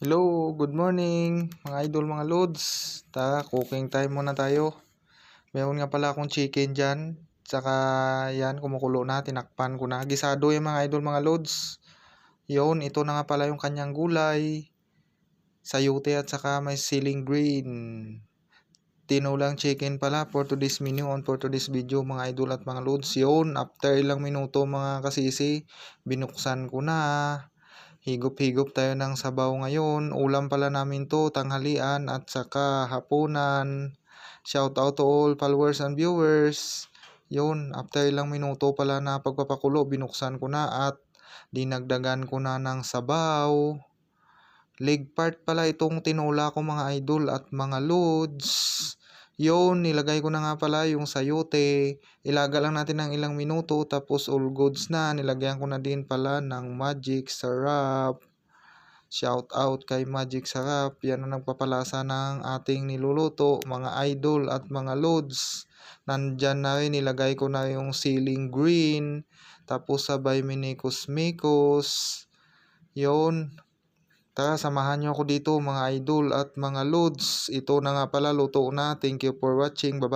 Hello, good morning mga idol, mga lods. Tara, cooking time muna tayo. Meron nga pala akong chicken dyan. Tsaka yan, kumukulo na, tinakpan ko na. Gisado yung mga idol, mga lods. Yun, ito na nga pala yung kanyang gulay. Sayote at saka may siling green. Tinulang chicken pala for today's menu on for today's video mga idol at mga lods. Yun, after ilang minuto mga kasisi, binuksan ko na. Higop-higop tayo ng sabaw ngayon. Ulam pala namin to, tanghalian at saka hapunan. Shout out to all followers and viewers. Yun, after ilang minuto pala na pagpapakulo, binuksan ko na at dinagdagan ko na ng sabaw. Leg part pala itong tinula ko mga idol at mga lods. Yun, nilagay ko na nga pala yung sayote. Ilaga lang natin ng ilang minuto tapos all goods na. Nilagyan ko na din pala ng magic sarap. Shout out kay Magic Sarap. Yan ang nagpapalasa ng ating niluluto mga idol at mga lods. Nandyan na rin, nilagay ko na yung siling green. Tapos sabay minikos-mikos. Yun. Tara, samahan nyo ako dito mga idol at mga lods. Ito na nga pala, luto na. Thank you for watching. Bye-bye.